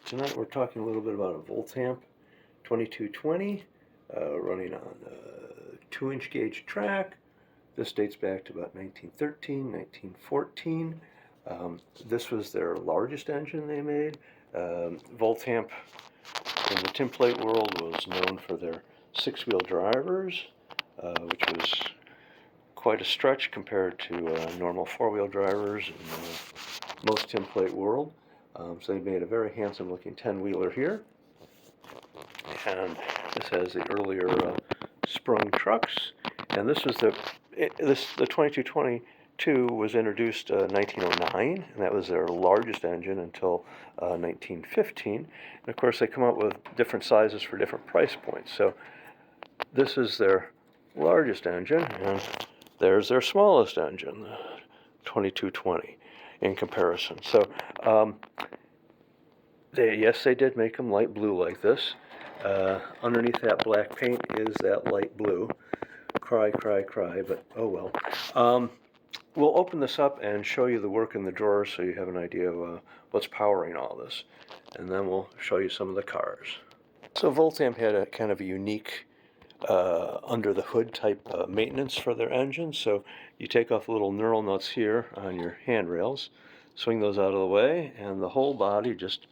Tonight we're talking a little bit about a Voltamp 2220 running on a 2-inch gauge track. This dates back to about 1913, 1914. This was their largest engine they made. Voltamp in the tinplate world was known for their 6-wheel drivers, which was quite a stretch compared to normal 4-wheel drivers in most tinplate world. So they made a very handsome looking 10-wheeler here. And this has the earlier sprung trucks. And this was the 2222 was introduced 1909, and that was their largest engine until 1915. And of course they come out with different sizes for different price points. So this is their largest engine, and there's their smallest engine, the 2220, in comparison. So yes, they did make them light blue like this. Underneath that black paint is that light blue. Cry, cry, cry, but oh well. We'll open this up and show you the work in the drawers so you have an idea of what's powering all this. And then we'll show you some of the cars. So Voltamp had a kind of a unique under the hood type maintenance for their engines. So you take off the little knurl nuts here on your handrails, swing those out of the way, and the whole body just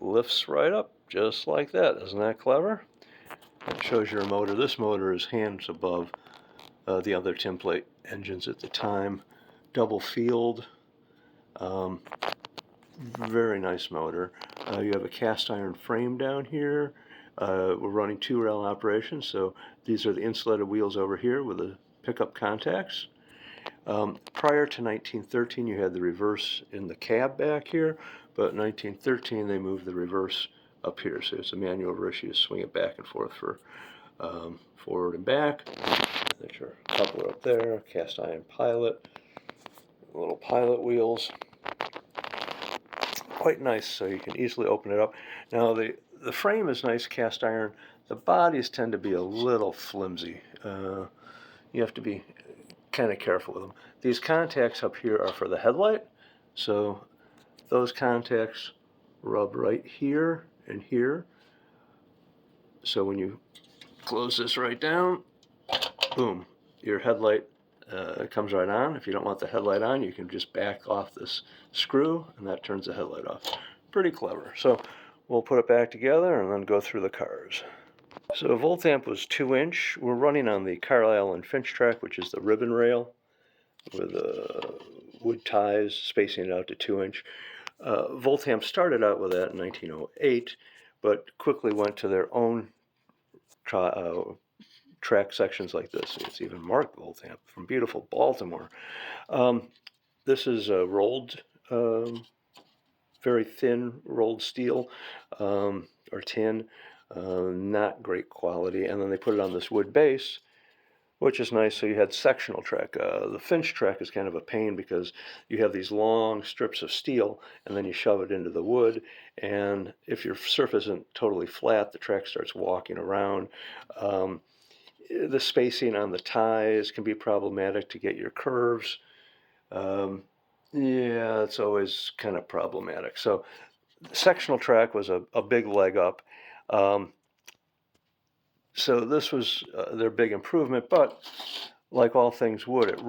lifts right up just like that. Isn't that clever? It shows your motor. This motor is hands above the other tinplate engines at the time. Double field. Very nice motor. You have a cast iron frame down here. We're running 2-rail operations, so these are the insulated wheels over here with the pickup contacts. Prior to 1913, you had the reverse in the cab back here, but in 1913 they moved the reverse up here, so it's a manual reverse. You just swing it back and forth for forward and back. There's your coupler up there, cast iron pilot, little pilot wheels. Quite nice, so you can easily open it up. Now the frame is nice cast iron. The bodies tend to be a little flimsy. You have to be kind of careful with them. These contacts up here are for the headlight, so those contacts rub right here and here. So when you close this right down, boom, your headlight comes right on. If you don't want the headlight on, you can just back off this screw, and that turns the headlight off. Pretty clever. So we'll put it back together and then go through the cars. So Voltamp was 2-inch. We're running on the Carlisle and Finch track, which is the ribbon rail with wood ties spacing it out to 2-inch. Voltamp started out with that in 1908, but quickly went to their own track sections like this. It's even marked Voltamp from beautiful Baltimore. This is a rolled, very thin rolled steel or tin, not great quality. And then they put it on this wood base, which is nice. So you had sectional track. The Finch track is kind of a pain because you have these long strips of steel and then you shove it into the wood. And if your surface isn't totally flat, the track starts walking around. The spacing on the ties can be problematic to get your curves. Yeah, it's always kind of problematic. So sectional track was a big leg up. So this was their big improvement, but like all things wood, it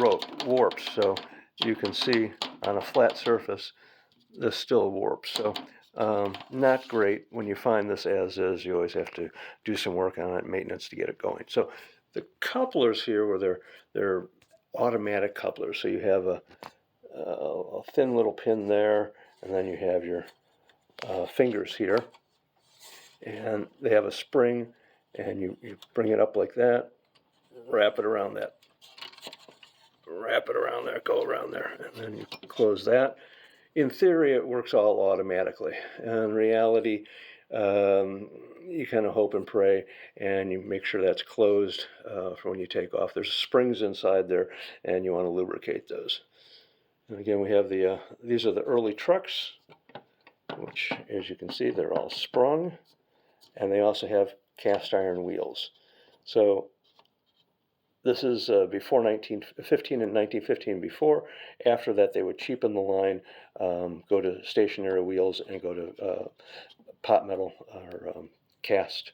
warps. So you can see on a flat surface, this still warps. So not great. When you find this as is, you always have to do some work on it, maintenance to get it going. So the couplers here were their automatic couplers. So you have a thin little pin there, and then you have your fingers here. And they have a spring, and you bring it up like that, wrap it around there, go around there, and then you close that. In theory, it works all automatically. In reality, you kind of hope and pray, and you make sure that's closed for when you take off. There's springs inside there, and you want to lubricate those. And again, we have these are the early trucks, which, as you can see, they're all sprung, and they also have cast iron wheels. So this is before 1915 and 1915 before. After that, they would cheapen the line, go to stationary wheels, and go to pot metal or cast,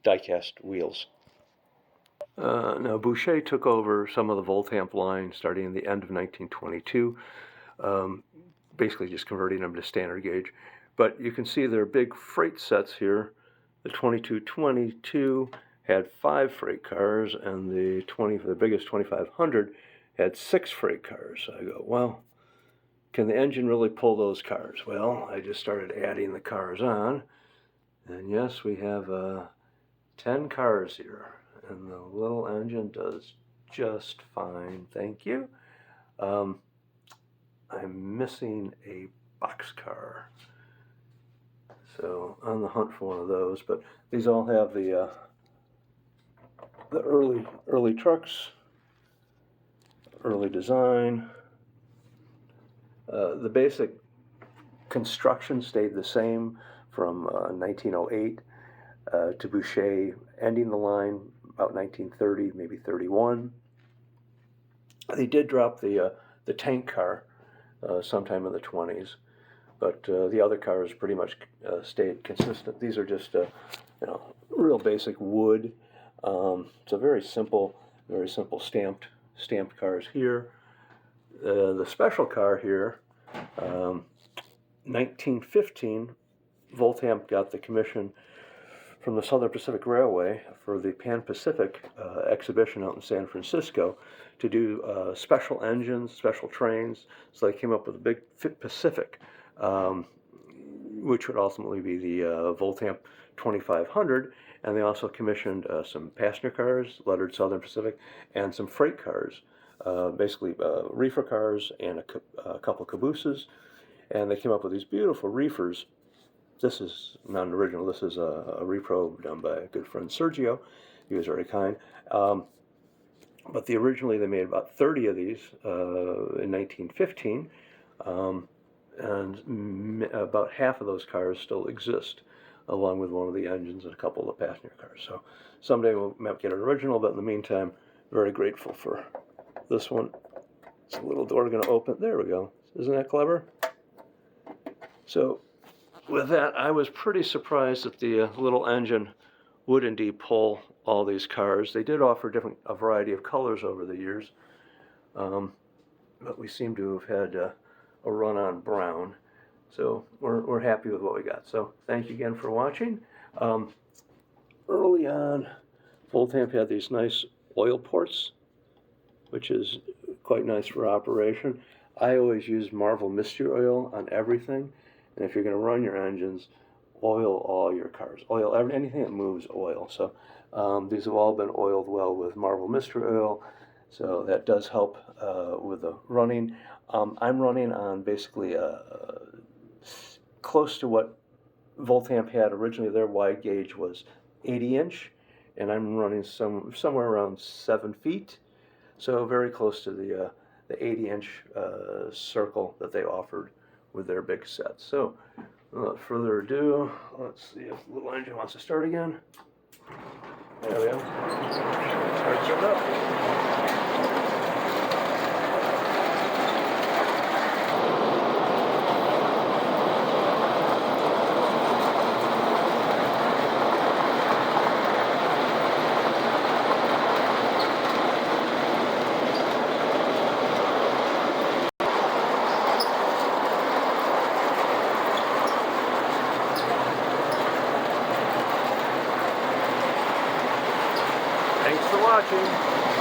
die-cast wheels. Now, Boucher took over some of the Voltamp line starting in the end of 1922, basically just converting them to standard gauge. But you can see their big freight sets here. The 2222 had 5 freight cars, and the biggest 2500 had 6 freight cars. So I go, well, can the engine really pull those cars? Well, I just started adding the cars on, and yes, we have 10 cars here, and the little engine does just fine, thank you. I'm missing a boxcar, so on the hunt for one of those. But these all have the early trucks, early design. The basic construction stayed the same from 1908 to Boucher ending the line about 1930, maybe 31. They did drop the tank car sometime in the 20s, but the other cars pretty much stayed consistent. These are just real basic wood. It's a very simple stamped cars here. The special car here, 1915, Voltamp got the commission from the Southern Pacific Railway for the Pan-Pacific exhibition out in San Francisco to do special engines, special trains. So they came up with a big Pacific, which would ultimately be the Voltamp 2500. And they also commissioned some passenger cars, lettered Southern Pacific, and some freight cars, basically reefer cars and a couple cabooses. And they came up with these beautiful reefers. This is not an original. This is a repro done by a good friend Sergio. He was very kind. But originally they made about 30 of these in 1915, and about half of those cars still exist, along with one of the engines and a couple of the passenger cars. So someday we'll get an original, but in the meantime, very grateful for this one. It's a little door going to open. There we go. Isn't that clever? So with that, I was pretty surprised that the little engine would indeed pull all these cars. They did offer a variety of colors over the years, but we seem to have had a run on brown. So we're happy with what we got. So thank you again for watching. Early on, Voltamp had these nice oil ports, which is quite nice for operation. I always use Marvel Mystery Oil on everything. And if you're going to run your engines, oil all your cars. Oil anything that moves, oil. So these have all been oiled well with Marvel Mystery Oil. So that does help with the running. I'm running on basically close to what Voltamp had originally. Their wide gauge was 80-inch, and I'm running somewhere around 7 feet. So very close to the 80-inch circle that they offered with their big sets. So without further ado, let's see if the little engine wants to start again. There we go. Starts it up. Thanks for watching.